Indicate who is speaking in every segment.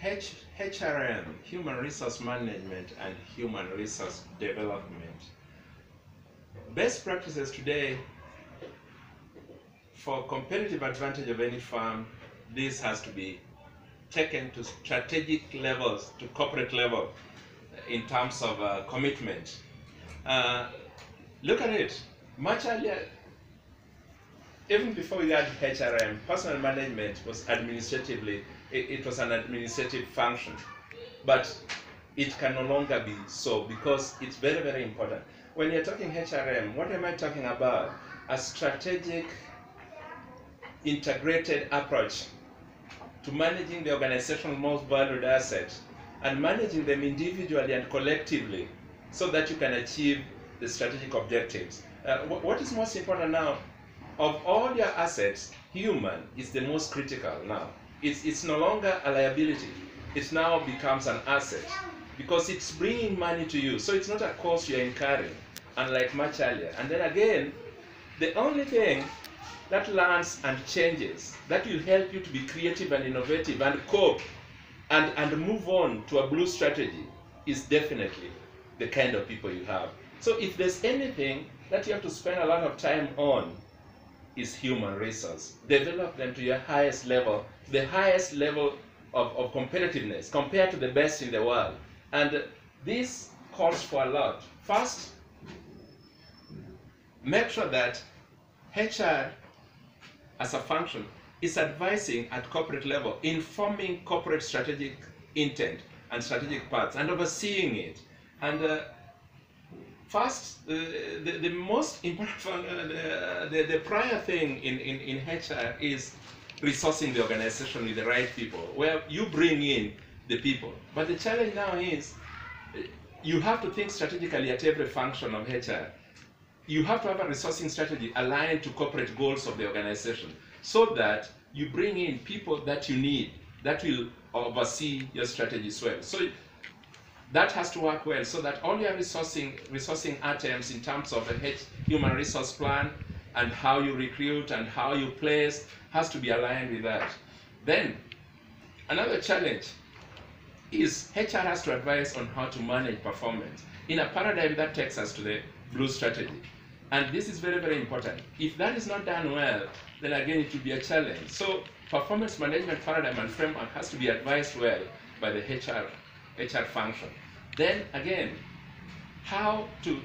Speaker 1: HRM, Human Resource Management and Human Resource Development. Best practices today for competitive advantage of any firm, this has to be taken to strategic levels, to corporate level, in terms of commitment. Look at it, much earlier, even before we had HRM, personal management was administratively, it was an administrative function. But it can no longer be so because it's very, very important. When you're talking HRM, what am I talking about? A strategic, integrated approach to managing the organization's most valued assets and managing them individually and collectively so that you can achieve the strategic objectives. What is most important now? Of all your assets, human is the most critical now. It's no longer a liability. It now becomes an asset because it's bringing money to you. So it's not a cost you're incurring, unlike much earlier. And then again, the only thing that learns and changes, that will help you to be creative and innovative and cope and move on to a blue strategy is definitely the kind of people you have. So if there's anything that you have to spend a lot of time on, is human resource. Develop them to your highest level, the highest level of competitiveness compared to the best in the world. And this calls for a lot. First, make sure that HR as a function is advising at corporate level, informing corporate strategic intent and strategic paths and overseeing it. And first, the most important, the prior thing in HR is resourcing the organization with the right people, where you bring in the people. But the challenge now is you have to think strategically at every function of HR. You have to have a resourcing strategy aligned to corporate goals of the organization so that you bring in people that you need, that will oversee your strategies well. So that has to work well so that all your resourcing items in terms of a human resource plan and how you recruit and how you place has to be aligned with that. Then another challenge is HR has to advise on how to manage performance in a paradigm that takes us to the blue strategy. And this is very, very important. If that is not done well, then again it will be a challenge. So performance management paradigm and framework has to be advised well by the HR function. Then again, how to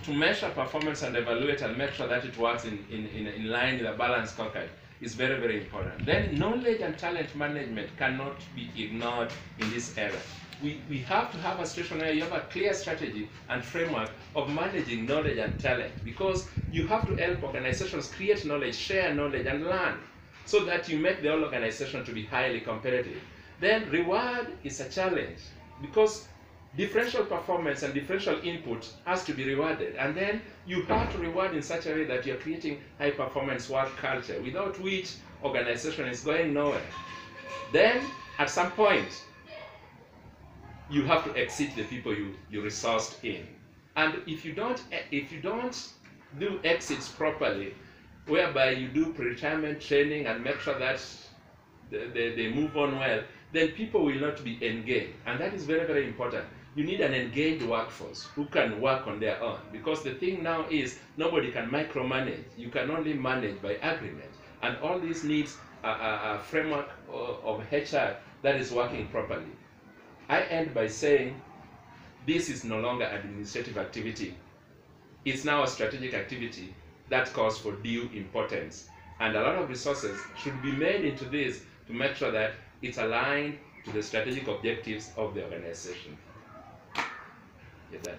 Speaker 1: measure performance and evaluate and make sure that it works in line with a balanced scorecard is very, very important. Then knowledge and talent management cannot be ignored in this era. We have to have a situation where you have a clear strategy and framework of managing knowledge and talent, because you have to help organizations create knowledge, share knowledge, and learn so that you make the whole organization to be highly competitive. Then reward is a challenge because differential performance and differential input has to be rewarded, and then you have to reward in such a way that you're creating high performance work culture, without which organization is going nowhere. Then at some point you have to exit the people you resourced in, and if you don't do exits properly, whereby you do pre-retirement training and make sure that they move on well, then people will not be engaged, and that is very, very important. You need an engaged workforce who can work on their own, because the thing now is nobody can micromanage. You can only manage by agreement, and all this needs a framework of HR that is working properly. I end by saying this is no longer administrative activity. It's now a strategic activity that calls for due importance, and a lot of resources should be made into this to make sure that it's aligned to the strategic objectives of the organization. Get that?